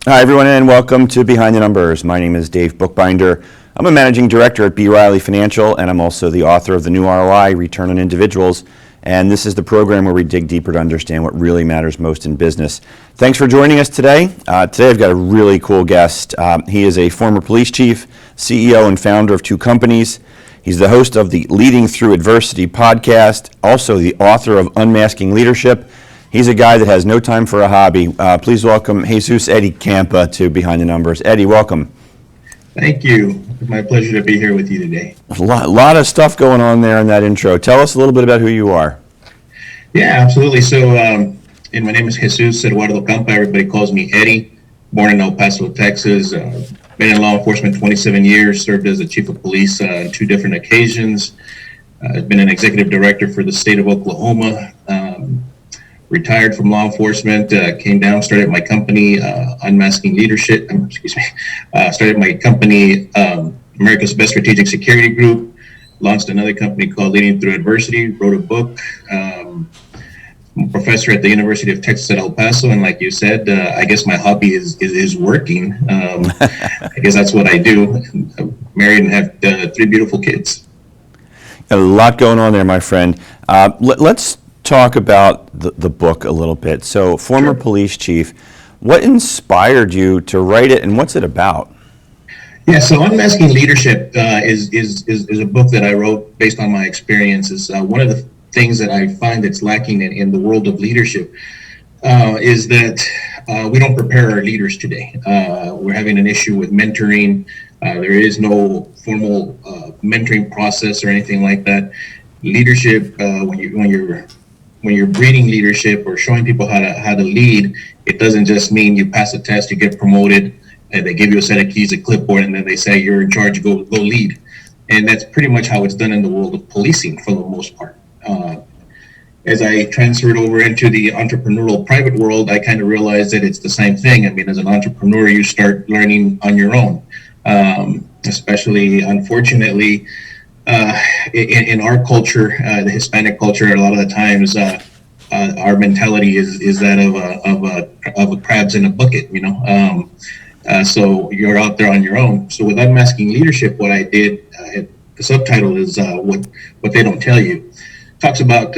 Hi, everyone, and welcome to Behind the Numbers. My name is Dave Bookbinder. I'm a managing director at B. Riley Financial, and I'm also the author of the new ROI, Return on Individuals. And this is the program where we dig deeper to understand what really matters most in business. Thanks for joining us today. Today I've got a really cool guest. He is a former police chief, CEO, and founder of two companies. He's the host of the Leading Through Adversity podcast, also the author of Unmasking Leadership. He's a guy that has no time for a hobby. Please welcome Jesus Eddie Campa to Behind the Numbers. Eddie, welcome. Thank you. It's my pleasure to be here with you today. A lot of stuff going on there in that intro. Tell us a little bit about who you are. Yeah, absolutely. So, and my name is Jesus Eduardo Campa. Everybody calls me Eddie. Born in El Paso, Texas. Been in law enforcement 27 years. Served as a chief of police on two different occasions. I've been an executive director for the state of Oklahoma. Retired from law enforcement, came down, started my company, Unmasking Leadership, started my company, America's Best Strategic Security Group, launched another company called Leading Through Adversity, wrote a book. I'm a professor at the University of Texas at El Paso, and like you said, I guess my hobby is working. I guess that's what I do. I'm married and have three beautiful kids. A lot going on there, my friend. Let's talk about the book a little bit. So, former police chief, what inspired you to write it, and what's it about? Yeah, so Unmasking Leadership is a book that I wrote based on my experiences. One of the things that I find that's lacking in the world of leadership is that we don't prepare our leaders today. We're having an issue with mentoring. There is no formal mentoring process or anything like that. Leadership, when you're breeding leadership or showing people how to lead, it doesn't just mean you pass a test, you get promoted, and they give you a set of keys, a clipboard, and then they say you're in charge, go lead. And that's pretty much how it's done in the world of policing for the most part. As I transferred over into the entrepreneurial private world, I kind of realized that it's the same thing. I mean, as an entrepreneur, you start learning on your own, especially, unfortunately, in our culture, the Hispanic culture, a lot of the times our mentality is that of a crabs in a bucket, you know. So you're out there on your own. So with Unmasking Leadership, what I did, the subtitle is what they don't tell you. Talks about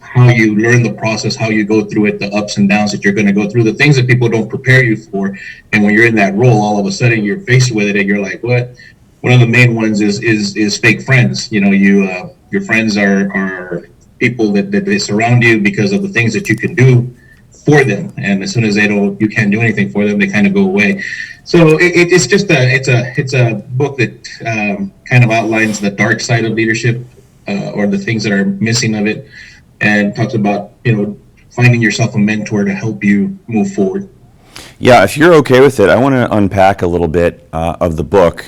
how you learn the process, how you go through it, the ups and downs that you're going to go through, the things that people don't prepare you for. And when you're in that role, all of a sudden you're faced with it, and you're like, what? One of the main ones is fake friends. You know, your friends are people that they surround you because of the things that you can do for them, and as soon as you can't do anything for them, they kind of go away. So it's just it's a book that kind of outlines the dark side of leadership, or the things that are missing of it, and talks about finding yourself a mentor to help you move forward. Yeah, if you're okay with it, I want to unpack a little bit of the book,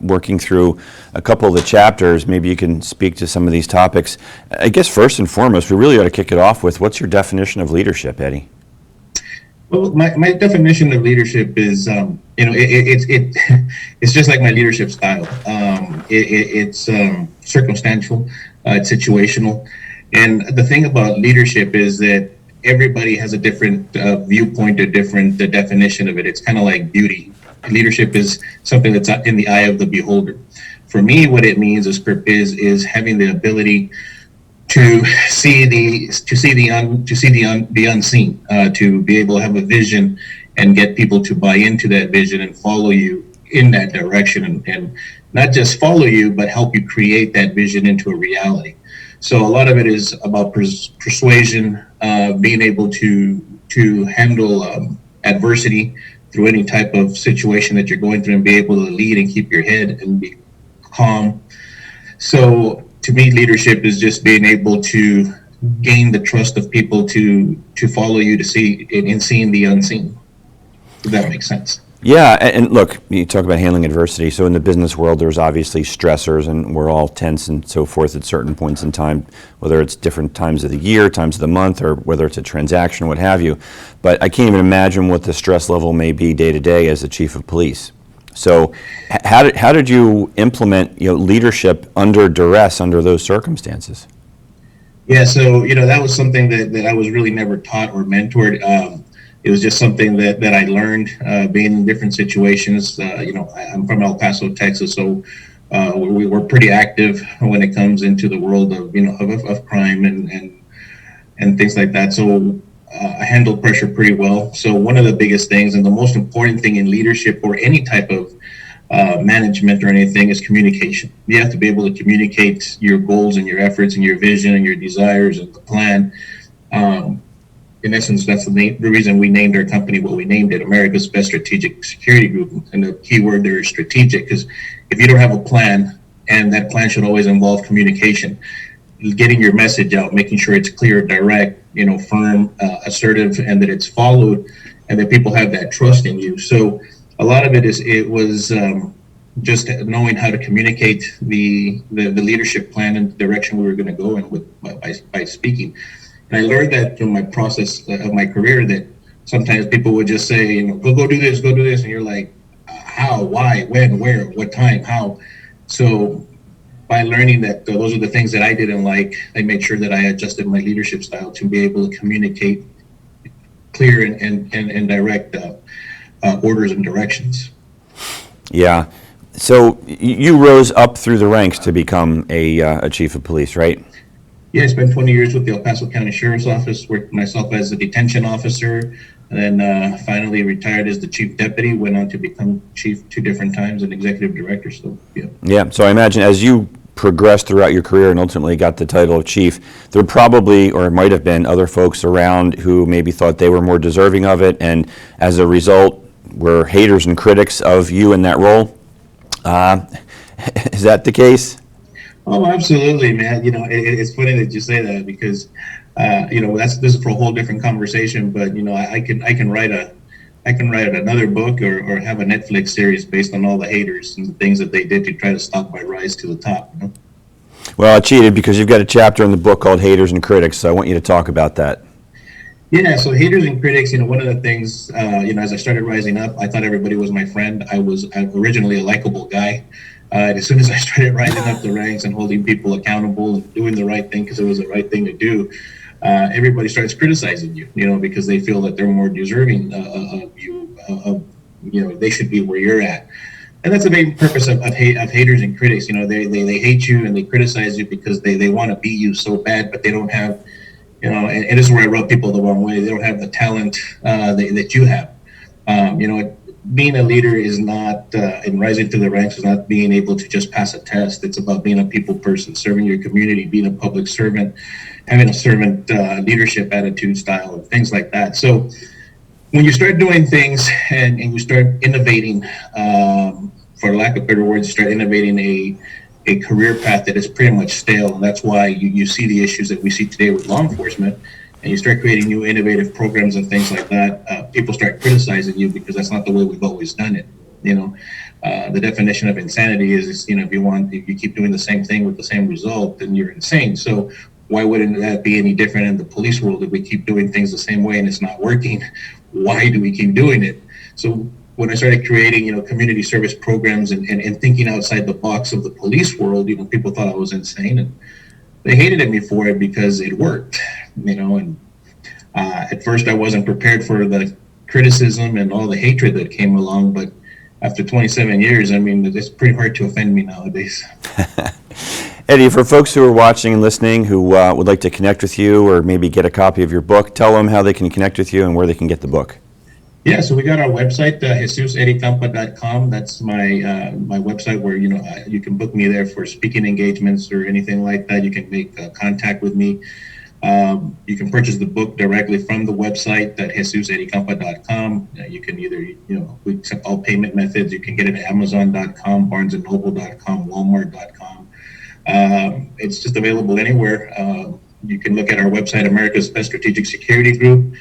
working through a couple of the chapters. Maybe you can speak to some of these topics. I guess first and foremost, we really ought to kick it off with, what's your definition of leadership, Eddie? Well, my definition of leadership is, it's just like my leadership style. It's circumstantial, it's situational, and the thing about leadership is that everybody has a different viewpoint, a different definition of it. It's kind of like beauty. Leadership is something that's in the eye of the beholder. For me, what it means is having the ability to see the unseen, to be able to have a vision and get people to buy into that vision and follow you in that direction, and not just follow you, but help you create that vision into a reality. So a lot of it is about persuasion, being able to handle adversity through any type of situation that you're going through, and be able to lead and keep your head and be calm. So to me, leadership is just being able to gain the trust of people to follow you, to see in seeing the unseen. If that makes sense. Yeah, and look, you talk about handling adversity. So in the business world, there's obviously stressors, and we're all tense and so forth at certain points in time, whether it's different times of the year, times of the month, or whether it's a transaction, what have you. But I can't even imagine what the stress level may be day to day as the chief of police. So how did you implement leadership under duress, under those circumstances? Yeah, so that was something that I was really never taught or mentored. It was just something that I learned being in different situations. I'm from El Paso, Texas, so we were pretty active when it comes into the world of of crime and things like that. So I handled pressure pretty well. So one of the biggest things and the most important thing in leadership or any type of management or anything is communication. You have to be able to communicate your goals and your efforts and your vision and your desires and the plan. In essence, that's the reason we named our company what we named it, America's Best Strategic Security Group. And the key word there is strategic, because if you don't have a plan, and that plan should always involve communication, getting your message out, making sure it's clear, direct, firm, assertive, and that it's followed, and that people have that trust in you. So a lot of it was just knowing how to communicate the leadership plan and the direction we were going to go in by speaking. And I learned that through my process of my career, that sometimes people would just say, go do this, and you're like, how, why, when, where, what time, how? So by learning that those are the things that I didn't like, I made sure that I adjusted my leadership style to be able to communicate clear and direct orders and directions. Yeah. So you rose up through the ranks to become a chief of police, right? Yeah, I spent 20 years with the El Paso County Sheriff's Office, worked myself as a detention officer, and then finally retired as the chief deputy, went on to become chief 2 different times and executive director. So, yeah. Yeah, so I imagine as you progressed throughout your career and ultimately got the title of chief, there probably, or might have been, other folks around who maybe thought they were more deserving of it, and as a result were haters and critics of you in that role. Is that the case? Oh, absolutely, man. It's funny that you say that because, this is for a whole different conversation. But I can write another book or have a Netflix series based on all the haters and the things that they did to try to stop my rise to the top. Well, I cheated because you've got a chapter in the book called Haters and Critics, so I want you to talk about that. Yeah, so haters and critics, one of the things, as I started rising up, I thought everybody was my friend. I was originally a likable guy. As soon as I started rising up the ranks and holding people accountable and doing the right thing because it was the right thing to do, everybody starts criticizing you, because they feel that they're more deserving of you, they should be where you're at. And that's the main purpose of haters and critics. They hate you and they criticize you because they want to be you so bad, but they don't have, and this is where I rub people the wrong way. They don't have the talent that you have. Being a leader is not, and rising to the ranks is not being able to just pass a test. It's about being a people person, serving your community, being a public servant, having a servant leadership attitude, style, and things like that. So when you start doing things and you start innovating, for lack of better words, you start innovating a career path that is pretty much stale. And that's why you see the issues that we see today with law enforcement. And you start creating new innovative programs and things like that, people start criticizing you because that's not the way we've always done it. The definition of insanity is if you keep doing the same thing with the same result, then you're insane. So why wouldn't that be any different in the police world? If we keep doing things the same way and it's not working, why do we keep doing it? So when I started creating, community service programs and thinking outside the box of the police world, people thought I was insane, and they hated me for it because it worked. And at first I wasn't prepared for the criticism and all the hatred that came along, but after 27 years, it's pretty hard to offend me nowadays. Eddie, for folks who are watching and listening who would like to connect with you or maybe get a copy of your book, tell them how they can connect with you and where they can get the book. Yeah, so we got our website, JesusEddieCampa.com. That's my website where you can book me there for speaking engagements or anything like that. You can make contact with me. You can purchase the book directly from the website at JesusEddieCampa.com. You can either, we accept all payment methods. You can get it at Amazon.com, BarnesandNoble.com, Walmart.com. It's just available anywhere. You can look at our website, America's Best Strategic Security Group.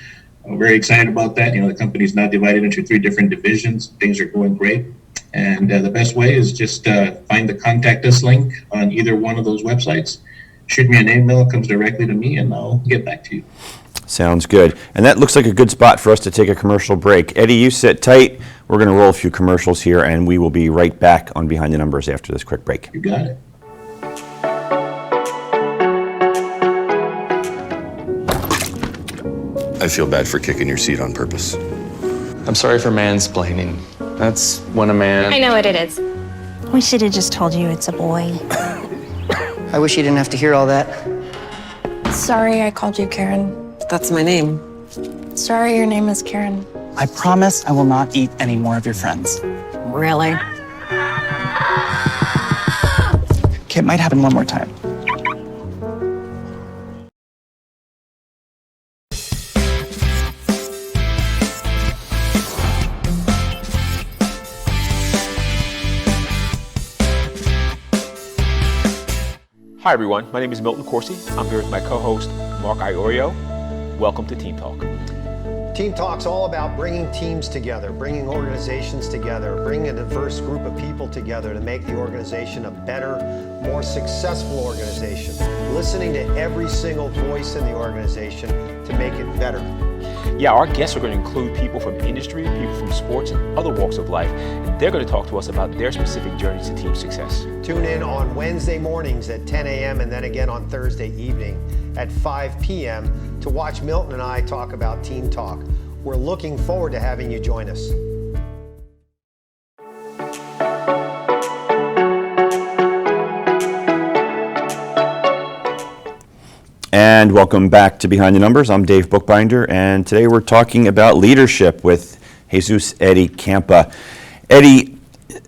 I'm very excited about that. The company's now divided into 3 different divisions. Things are going great. And the best way is just find the contact us link on either one of those websites. Shoot me an email, it comes directly to me, and I'll get back to you. Sounds good. And that looks like a good spot for us to take a commercial break. Eddie, you sit tight. We're going to roll a few commercials here, and we will be right back on Behind the Numbers after this quick break. You got it. I feel bad for kicking your seat on purpose. I'm sorry for mansplaining. That's when a man... I know what it is. We should have just told you it's a boy. I wish you didn't have to hear all that. Sorry I called you Karen. That's my name. Sorry your name is Karen. I promise I will not eat any more of your friends. Really? Okay, it might happen one more time. Hi everyone, my name is Milton Corsi. I'm here with my co-host, Mark Iorio. Welcome to Team Talk. Team Talk's all about bringing teams together, bringing organizations together, bringing a diverse group of people together to make the organization a better, more successful organization. Listening to every single voice in the organization to make it better. Yeah, our guests are going to include people from industry, people from sports, and other walks of life, and they're going to talk to us about their specific journeys to team success. Tune in on Wednesday mornings at 10 a.m. and then again on Thursday evening at 5 p.m. to watch Milton and I talk about Team Talk. We're looking forward to having you join us. And welcome back to Behind the Numbers. I'm Dave Bookbinder, and today we're talking about leadership with Jesus Eddie Campa. Eddie,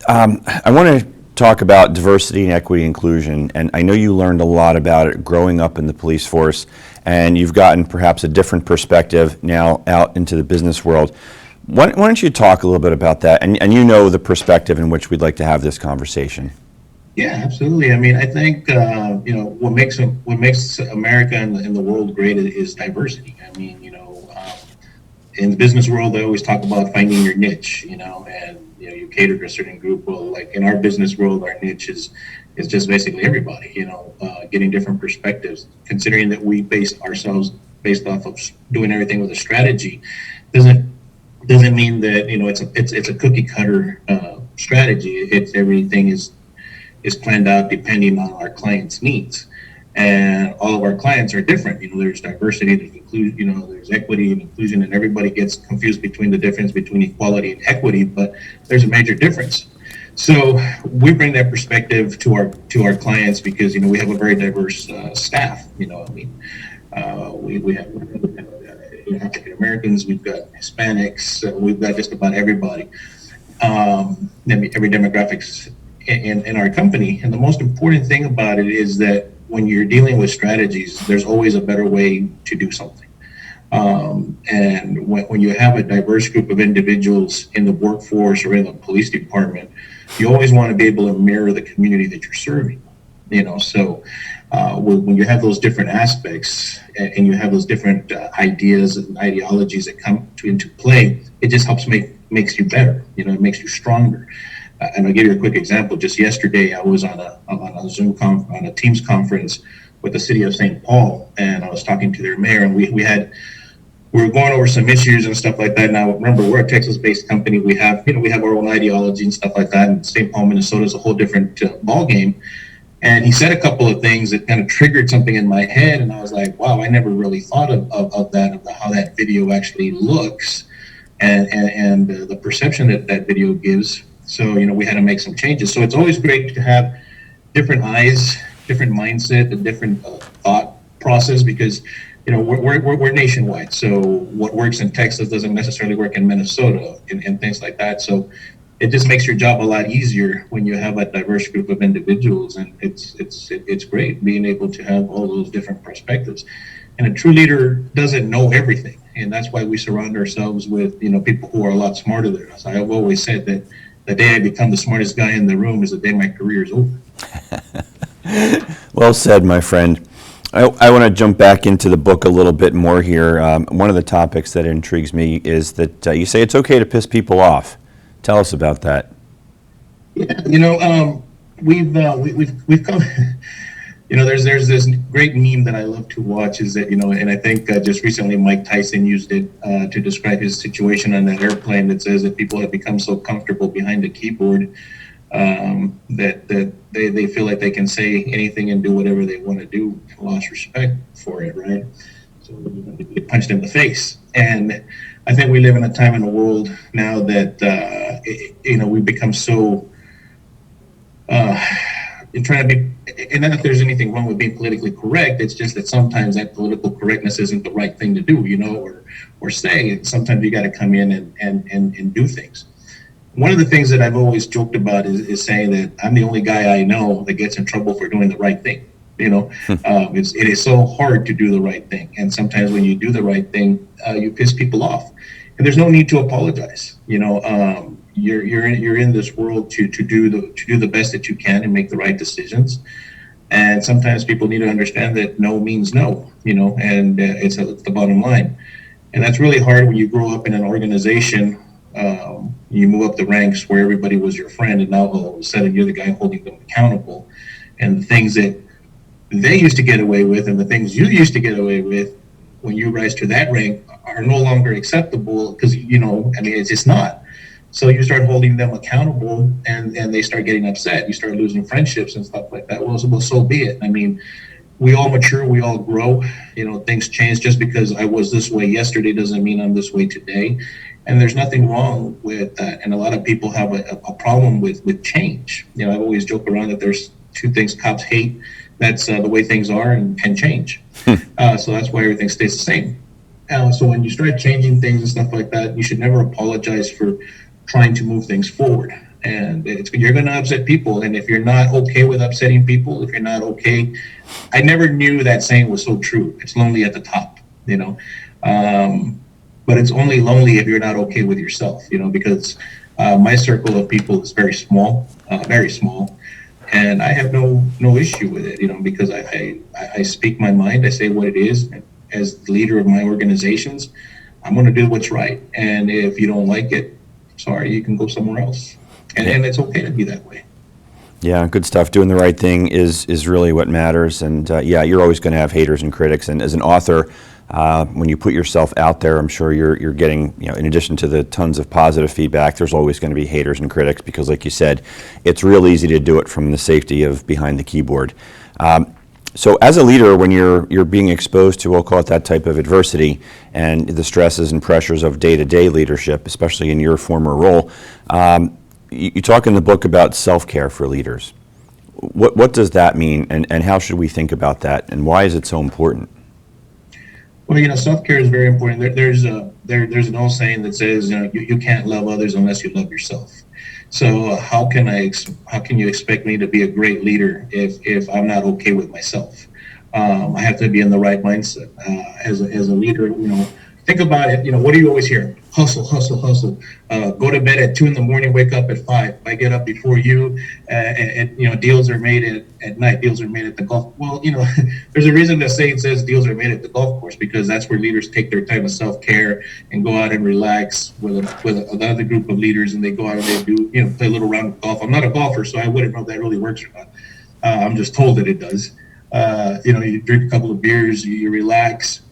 I want to talk about diversity and equity inclusion, and I know you learned a lot about it growing up in the police force, and you've gotten perhaps a different perspective now out into the business world. Why don't you talk a little bit about that, and you know the perspective in which we'd like to have this conversation. Yeah, absolutely. I mean, I think what makes America and the world great is diversity. I mean, in the business world, they always talk about finding your niche, and you cater to a certain group. Well, like in our business world, our niche is just basically everybody. Getting different perspectives. Considering that we base ourselves based off of doing everything with a strategy, doesn't mean that it's a cookie cutter strategy. It's everything is planned out depending on our clients' needs, and all of our clients are different. There's diversity, there's inclusion, there's equity and inclusion, and everybody gets confused between the difference between equality and equity, but there's a major difference. So we bring that perspective to our clients because we have a very diverse staff. We have African Americans, we've got Hispanics, we've got just about everybody, every demographics in our company. And the most important thing about it is that when you're dealing with strategies, there's always a better way to do something. And when you have a diverse group of individuals in the workforce or in the police department, you always want to be able to mirror the community that you're serving. So when you have those different aspects and you have those different ideas and ideologies that come into play, it just makes you better. It makes you stronger. And I'll give you a quick example. Just yesterday, I was on a Teams conference with the city of St. Paul, and I was talking to their mayor, and we were going over some issues and stuff like that. Now, remember, we're a Texas-based company. We have our own ideology and stuff like that. And St. Paul, Minnesota is a whole different ball game. And he said a couple of things that kind of triggered something in my head, and I was like, wow, I never really thought of that, of how that video actually looks, and the perception that video gives. So, we had to make some changes. So it's always great to have different eyes, different mindset, a different thought process, because, we're nationwide. So what works in Texas doesn't necessarily work in Minnesota and things like that. So it just makes your job a lot easier when you have a diverse group of individuals. And it's great being able to have all those different perspectives. And a true leader doesn't know everything. And that's why we surround ourselves with, people who are a lot smarter than us. I have always said that the day I become the smartest guy in the room is the day my career is over. Well said, my friend. I want to jump back into the book a little bit more here. One of the topics that intrigues me is that you say it's okay to piss people off. Tell us about that. Yeah, we've come. There's this great meme that I love to watch, is that, and I think just recently Mike Tyson used it to describe his situation on that airplane, that says that people have become so comfortable behind a keyboard that they feel like they can say anything and do whatever they want to do, lost respect for it, right? So they get punched in the face. And I think we live in a time in the world now that, we've become so, you're trying to be, and not that there's anything wrong with being politically correct. It's just that sometimes that political correctness isn't the right thing to do, or say. And sometimes you got to come in and do things. One of the things that I've always joked about is saying that I'm the only guy I know that gets in trouble for doing the right thing. It is so hard to do the right thing, and sometimes when you do the right thing, you piss people off, and there's no need to apologize. You're in this world to do the best that you can and make the right decisions, and sometimes people need to understand that no means no. And it's the bottom line, and that's really hard when you grow up in an organization. You move up the ranks where everybody was your friend, and now all of a sudden you're the guy holding them accountable, and the things that they used to get away with and the things you used to get away with when you rise to that rank are no longer acceptable because, it's just not. So you start holding them accountable and they start getting upset. You start losing friendships and stuff like that. Well, so be it. We all mature, we all grow, things change. Just because I was this way yesterday doesn't mean I'm this way today. And there's nothing wrong with that. And a lot of people have a problem with change. I always joke around that there's two things cops hate. That's the way things are and change. So that's why everything stays the same. So when you start changing things and stuff like that, you should never apologize for trying to move things forward. And you're going to upset people. And if you're not okay with upsetting people, if you're not okay, I never knew that saying was so true. It's lonely at the top, but it's only lonely if you're not okay with yourself, because my circle of people is very small. And I have no issue with it, because I speak my mind. I say what it is. And as the leader of my organizations, I'm going to do what's right. And if you don't like it, sorry, you can go somewhere else. And it's okay to be that way. Yeah, good stuff. Doing the right thing is really what matters. And you're always going to have haters and critics. And as an author, when you put yourself out there, I'm sure you're getting, in addition to the tons of positive feedback, there's always going to be haters and critics because, like you said, it's real easy to do it from the safety of behind the keyboard. So as a leader, when you're being exposed to, we'll call it that type of adversity and the stresses and pressures of day-to-day leadership, especially in your former role, you talk in the book about self-care for leaders. What does that mean, and how should we think about that, and why is it so important? Well, self-care is very important. There's an old saying that says, you can't love others unless you love yourself. So how can you expect me to be a great leader if I'm not okay with myself? I have to be in the right mindset as a leader. Think about it. What do you always hear? Hustle, hustle, hustle. Go to bed at 2 a.m, wake up at 5. I get up before you, and deals are made at night. Deals are made at the golf. Well, there's a reason the saying says deals are made at the golf course, because that's where leaders take their time of self-care and go out and relax with another group of leaders, and they go out and they do play a little round of golf. I'm not a golfer, so I wouldn't know if that really works or not. I'm just told that it does. You drink a couple of beers, you relax,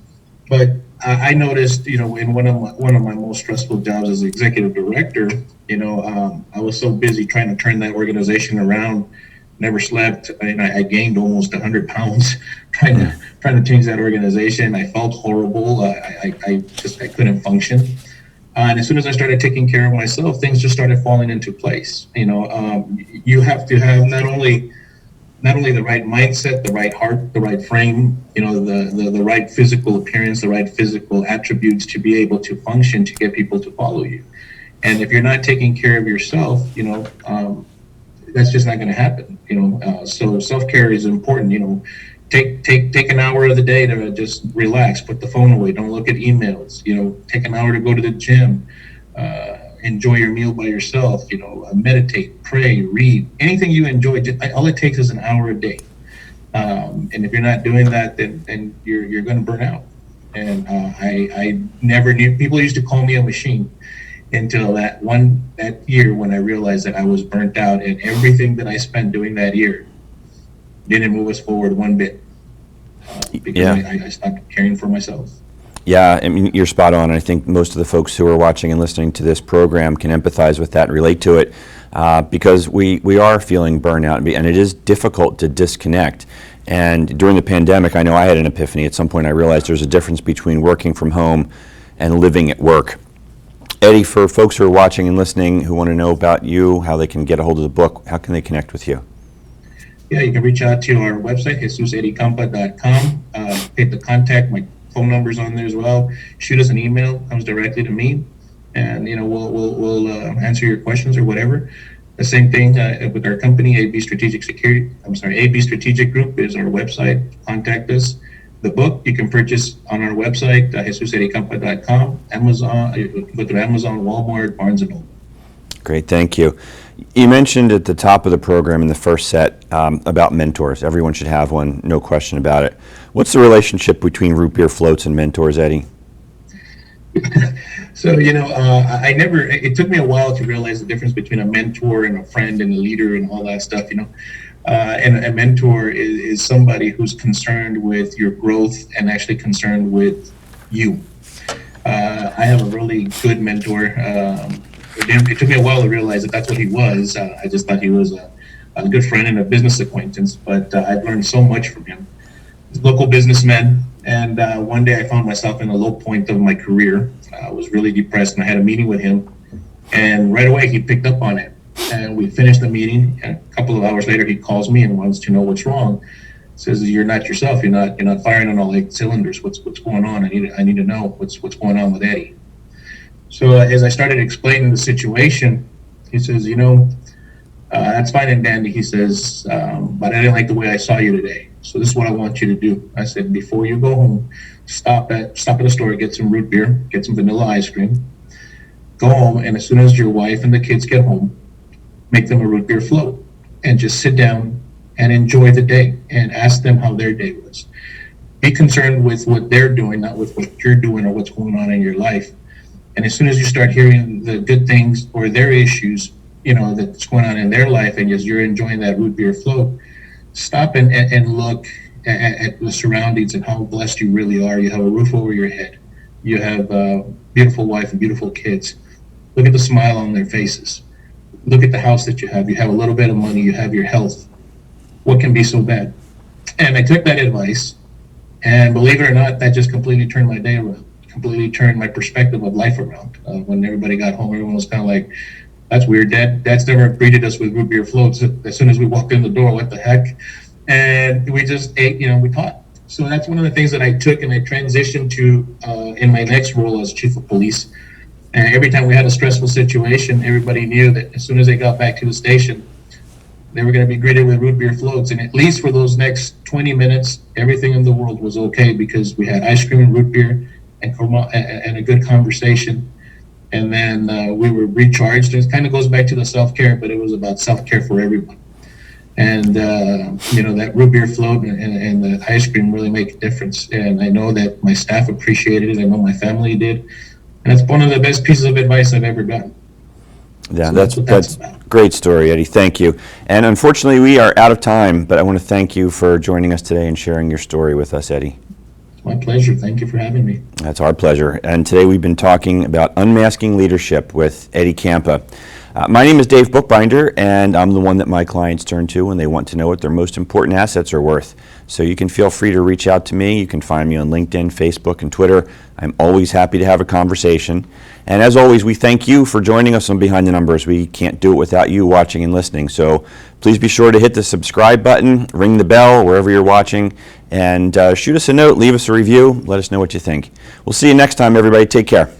but I noticed, in one of my most stressful jobs as executive director, I was so busy trying to turn that organization around, never slept, and I gained almost 100 pounds trying to change that organization. I felt horrible. I couldn't function. And as soon as I started taking care of myself, things just started falling into place. You have to have not only the right mindset, the right heart, the right frame, the right physical appearance, the right physical attributes to be able to function, to get people to follow you. And if you're not taking care of yourself, that's just not going to happen. So self-care is important. Take an hour of the day to just relax, put the phone away, don't look at emails. Take an hour to go to the gym. Enjoy your meal by yourself, meditate, pray, read, anything you enjoy. All it takes is an hour a day. And if you're not doing that, then you're going to burn out. And I never knew. People used to call me a machine until that year when I realized that I was burnt out, and everything that I spent doing that year didn't move us forward one bit. Because I stopped caring for myself. Yeah, you're spot on. I think most of the folks who are watching and listening to this program can empathize with that and relate to it, because we are feeling burnout, and it is difficult to disconnect. And during the pandemic, I know I had an epiphany. At some point, I realized there's a difference between working from home and living at work. Eddie, for folks who are watching and listening who want to know about you, how they can get a hold of the book, how can they connect with you? Yeah, you can reach out to our website, JesusEddieCampa.com. Hit the contact, my phone number's on there as well. Shoot us an email, comes directly to me, and we'll answer your questions or whatever. The same thing with our company, AB Strategic Group is our website. Contact us. The book you can purchase on our website, JesusEddieCampa.com, Amazon, go through Amazon, Walmart, Barnes & Noble. Great, thank you. You mentioned at the top of the program in the first set about mentors. Everyone should have one, no question about it. What's the relationship between root beer floats and mentors, Eddie? So, it took me a while to realize the difference between a mentor and a friend and a leader and all that stuff, and a mentor is somebody who's concerned with your growth and actually concerned with you. I have a really good mentor. It took me a while to realize that that's what he was. I just thought he was a good friend and a business acquaintance, but I've learned so much from him. He's a local businessman, and one day I found myself in a low point of my career. I was really depressed, and I had a meeting with him, and right away he picked up on it. And we finished the meeting, and a couple of hours later he calls me and wants to know what's wrong. Says, "You're not yourself. You're not firing on all 8 cylinders. What's going on? I need to know what's going on with Eddie." So as I started explaining the situation, he says, "That's fine and dandy." He says, "But I didn't like the way I saw you today. So this is what I want you to do." I said, "Before you go home, stop at the store, get some root beer, get some vanilla ice cream. Go home, and as soon as your wife and the kids get home, make them a root beer float, and just sit down and enjoy the day and ask them how their day was. Be concerned with what they're doing, not with what you're doing or what's going on in your life. And as soon as you start hearing the good things or their issues, that's going on in their life, and as you're enjoying that root beer float, stop and look at the surroundings and how blessed you really are. You have a roof over your head. You have a beautiful wife and beautiful kids. Look at the smile on their faces. Look at the house that you have. You have a little bit of money. You have your health. What can be so bad?" And I took that advice, and believe it or not, that just completely turned my day around, completely turned my perspective of life around. When everybody got home, everyone was kind of like, "That's weird. Dad's never greeted us with root beer floats." As soon as we walked in the door, what the heck? And we just ate, we taught. So that's one of the things that I took and I transitioned to in my next role as chief of police. And every time we had a stressful situation, everybody knew that as soon as they got back to the station, they were going to be greeted with root beer floats. And at least for those next 20 minutes, everything in the world was okay because we had ice cream and root beer and a good conversation. And then we were recharged. It kind of goes back to the self-care, but it was about self-care for everyone. And, that root beer float and the ice cream really make a difference. And I know that my staff appreciated it. I know my family did. And it's one of the best pieces of advice I've ever gotten. Yeah, So that's about. great story, Eddie. Thank you. And unfortunately, we are out of time, but I want to thank you for joining us today and sharing your story with us, Eddie. It's my pleasure. Thank you for having me. That's our pleasure. And today we've been talking about Unmasking Leadership with Eddie Campa. My name is Dave Bookbinder, and I'm the one that my clients turn to when they want to know what their most important assets are worth. So you can feel free to reach out to me. You can find me on LinkedIn, Facebook, and Twitter. I'm always happy to have a conversation. And as always, we thank you for joining us on Behind the Numbers. We can't do it without you watching and listening. So please be sure to hit the subscribe button, ring the bell wherever you're watching, and shoot us a note, leave us a review, let us know what you think. We'll see you next time, everybody. Take care.